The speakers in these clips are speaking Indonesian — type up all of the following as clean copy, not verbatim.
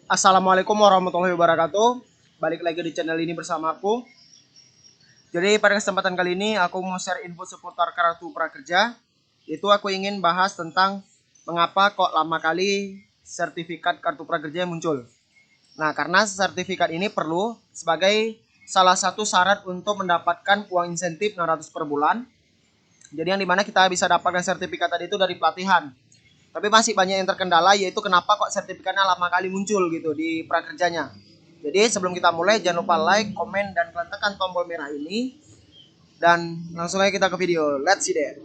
Assalamualaikum warahmatullahi wabarakatuh. Balik lagi di channel ini bersama aku. Jadi pada kesempatan kali ini aku mau share info seputar kartu prakerja. Itu aku ingin bahas tentang mengapa kok lama kali sertifikat kartu prakerja muncul. Nah, karena sertifikat ini perlu sebagai salah satu syarat untuk mendapatkan uang insentif 600 per bulan. Jadi yang dimana kita bisa dapatkan sertifikat tadi itu dari pelatihan. Tapi masih banyak yang terkendala, yaitu kenapa kok sertifikatnya lama kali muncul gitu di prakerjanya. Jadi sebelum kita mulai, jangan lupa like, komen, dan tekan tombol merah ini. Dan langsung aja kita ke video. Let's see there.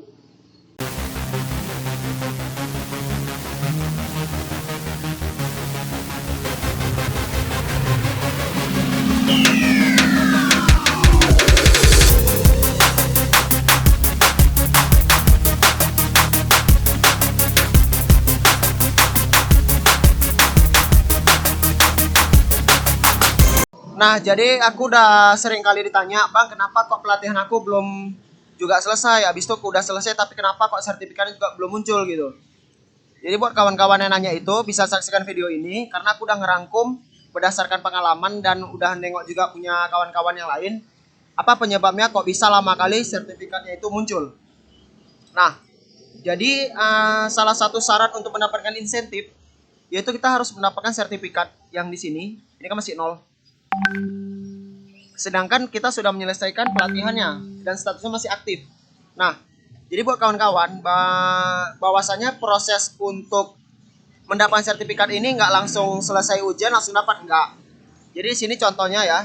Nah, jadi aku udah sering kali ditanya, Bang, kenapa kok pelatihan aku belum juga selesai? Habis itu aku udah selesai, tapi kenapa kok sertifikatnya juga belum muncul gitu? Jadi buat kawan-kawan yang nanya itu, bisa saksikan video ini, karena aku udah ngerangkum berdasarkan pengalaman dan udah nengok juga punya kawan-kawan yang lain. Apa penyebabnya kok bisa lama kali sertifikatnya itu muncul? Nah, jadi salah satu syarat untuk mendapatkan insentif, yaitu kita harus mendapatkan sertifikat yang di sini. Ini kan masih nol. Sedangkan kita sudah menyelesaikan pelatihannya dan statusnya masih aktif. Nah, jadi buat kawan-kawan, bahwasanya proses untuk mendapatkan sertifikat ini nggak langsung selesai ujian langsung dapat, nggak. Jadi di sini contohnya ya.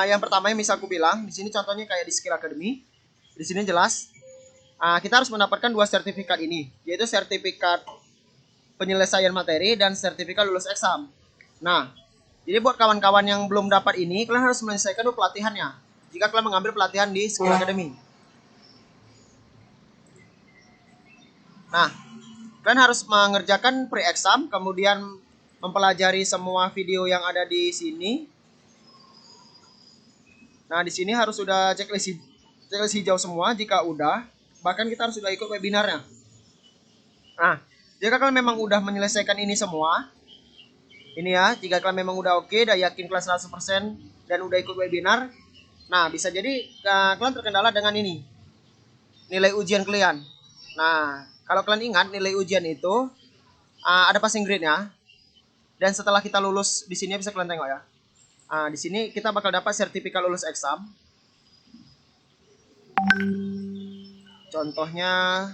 Yang pertama yang bisa aku bilang, di sini contohnya kayak di Skill Academy. Di sini jelas kita harus mendapatkan dua sertifikat ini, yaitu sertifikat penyelesaian materi dan sertifikat lulus eksam. Nah, jadi buat kawan-kawan yang belum dapat ini, kalian harus menyelesaikan dulu pelatihannya. Jika kalian mengambil pelatihan di Skill Academy. Nah, kalian harus mengerjakan pre-exam, kemudian mempelajari semua video yang ada di sini. Nah, di sini harus sudah checklist hijau semua. Jika udah, bahkan kita harus sudah ikut webinarnya. Nah, jika kalian memang udah menyelesaikan ini semua, ini ya, jika kalian memang udah oke, udah yakin kelas 100% dan udah ikut webinar, nah bisa jadi kalian terkendala dengan ini, nilai ujian kalian. Nah, kalau kalian ingat nilai ujian itu ada passing grade-nya, dan setelah kita lulus di sini bisa kalian tengok ya. Di sini kita bakal dapat sertifikat lulus eksam. Contohnya,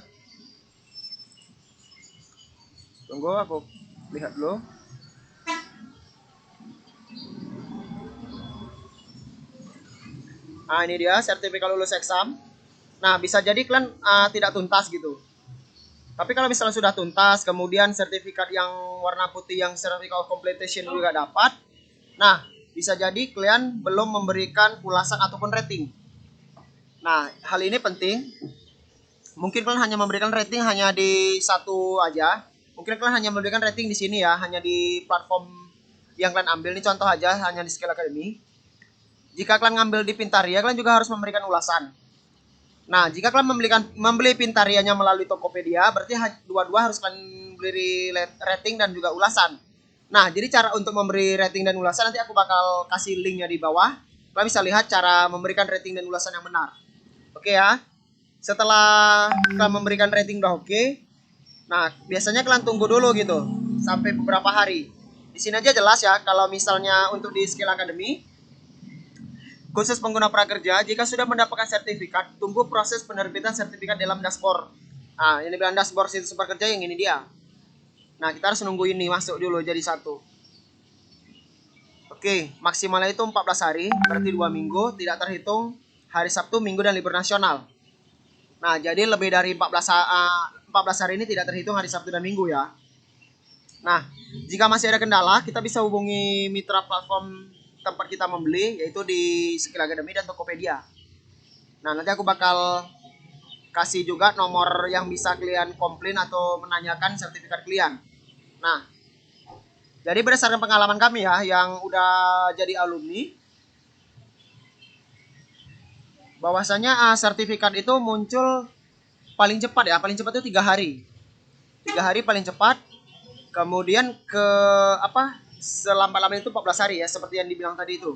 tunggu aku lihat dulu. Nah, ini dia sertifikat lulus eksam. Nah, bisa jadi kalian tidak tuntas gitu. Tapi kalau misalnya sudah tuntas, kemudian sertifikat yang warna putih yang certificate of completion juga dapat. Nah, bisa jadi kalian belum memberikan ulasan ataupun rating. Nah, hal ini penting. Mungkin kalian hanya memberikan rating hanya di satu aja. Mungkin kalian hanya memberikan rating di sini ya, hanya di platform yang kalian ambil. Ini contoh aja, hanya di Skill Academy. Jika kalian ngambil di Pintaria, kalian juga harus memberikan ulasan. Nah, jika kalian membeli Pintarianya melalui Tokopedia, berarti dua-dua harus kalian beli rating dan juga ulasan. Nah, jadi cara untuk memberi rating dan ulasan nanti aku bakal kasih linknya di bawah. Kalian bisa lihat cara memberikan rating dan ulasan yang benar. Oke ya. Setelah kalian memberikan rating udah oke, nah biasanya kalian tunggu dulu gitu sampai beberapa hari. Di sini aja jelas ya, kalau misalnya untuk di Skill Academy khusus pengguna prakerja, jika sudah mendapatkan sertifikat, tunggu proses penerbitan sertifikat dalam dashboard. Nah, ini bilang dashboard situs prakerja yang ini dia. Nah, kita harus nunggu ini masuk dulu jadi satu. Oke, maksimalnya itu 14 hari, berarti 2 minggu, tidak terhitung hari Sabtu, Minggu, dan libur nasional. Nah, jadi lebih dari 14 hari ini tidak terhitung hari Sabtu dan Minggu ya. Nah, jika masih ada kendala, kita bisa hubungi mitra platform tempat kita membeli, yaitu di Skill Academy dan Tokopedia. Nah, nanti aku bakal kasih juga nomor yang bisa kalian komplain atau menanyakan sertifikat kalian. Nah, jadi berdasarkan pengalaman kami ya, yang udah jadi alumni, bahwasanya sertifikat itu muncul paling cepat ya, paling cepat itu 3 hari. 3 hari paling cepat. Kemudian ke apa? Selambat-lambatnya itu 14 hari ya, seperti yang dibilang tadi itu.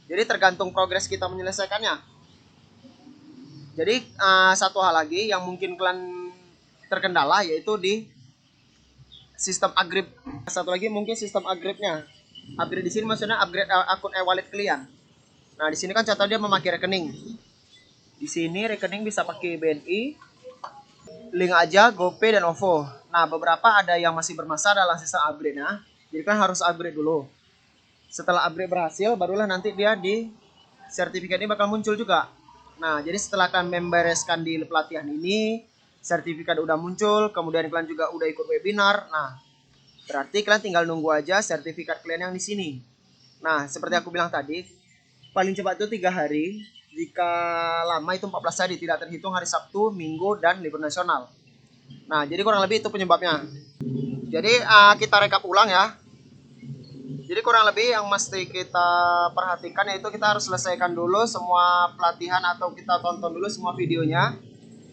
Jadi tergantung progres kita menyelesaikannya. Jadi satu hal lagi yang mungkin kalian terkendala yaitu di sistem upgrade. Satu lagi mungkin sistem upgrade-nya. Upgrade di sini maksudnya upgrade akun e-wallet kalian. Nah, di sini kan contoh dia memakai rekening. Di sini rekening bisa pakai BNI, Link aja, GoPay dan OVO. Nah, beberapa ada yang masih bermasalah dalam sistem upgrade-nya. Jadi kan harus upgrade dulu. Setelah upgrade berhasil, barulah nanti dia di sertifikat ini bakal muncul juga. Nah, jadi setelah kalian membereskan di pelatihan ini, sertifikat udah muncul, kemudian kalian juga udah ikut webinar. Nah, berarti kalian tinggal nunggu aja sertifikat kalian yang di sini. Nah, seperti aku bilang tadi, paling cepat itu 3 hari. Jika lama itu 14 hari, tidak terhitung hari Sabtu, Minggu, dan libur nasional. Nah, jadi kurang lebih itu penyebabnya. Jadi kita rekap ulang ya. Jadi kurang lebih yang mesti kita perhatikan yaitu kita harus selesaikan dulu semua pelatihan atau kita tonton dulu semua videonya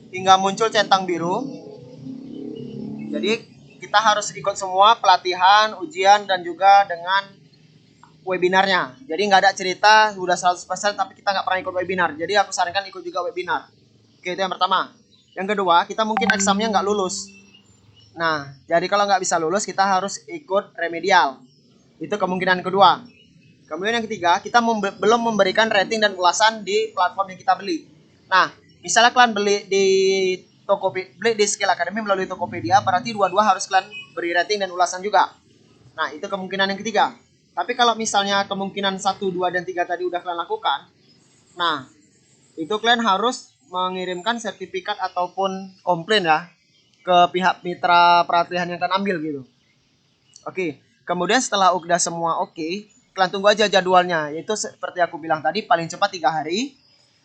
hingga muncul centang biru. Jadi kita harus ikut semua pelatihan, ujian dan juga dengan webinarnya. Jadi nggak ada cerita udah 100% tapi kita nggak pernah ikut webinar. Jadi aku sarankan ikut juga webinar. Oke, itu yang pertama. Yang kedua, kita mungkin examnya nggak lulus. Nah, jadi kalau nggak bisa lulus kita harus ikut remedial. Itu kemungkinan kedua. Kemudian yang ketiga, kita belum memberikan rating dan ulasan di platform yang kita beli. Nah, misalnya kalian beli di Tokopedia, beli di Skill Academy melalui Tokopedia, berarti dua-dua harus kalian beri rating dan ulasan juga. Nah, itu kemungkinan yang ketiga. Tapi kalau misalnya kemungkinan 1, 2, dan 3 tadi udah kalian lakukan, nah, itu kalian harus mengirimkan sertifikat ataupun komplain ya ke pihak mitra pelatihan yang kalian ambil gitu. Oke, kemudian setelah udah semua oke, kalian tunggu aja jadwalnya. Yaitu seperti aku bilang tadi, paling cepat 3 hari.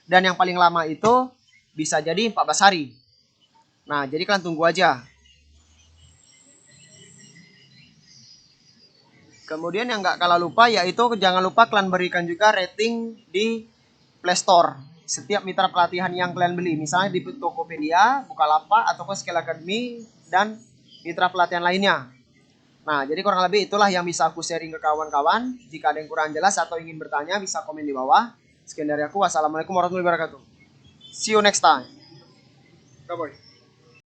Dan yang paling lama itu bisa jadi 14 hari. Nah, jadi kalian tunggu aja. Kemudian yang nggak kalah lupa yaitu jangan lupa kalian berikan juga rating di Play Store. Setiap mitra pelatihan yang kalian beli. Misalnya di Tokopedia, Bukalapak, ataupun Skill Academy, dan mitra pelatihan lainnya. Nah, jadi kurang lebih itulah yang bisa aku sharing ke kawan-kawan. Jika ada yang kurang jelas atau ingin bertanya, bisa komen di bawah. Sekian dari aku. Wassalamualaikum warahmatullahi wabarakatuh. See you next time. Bye-bye.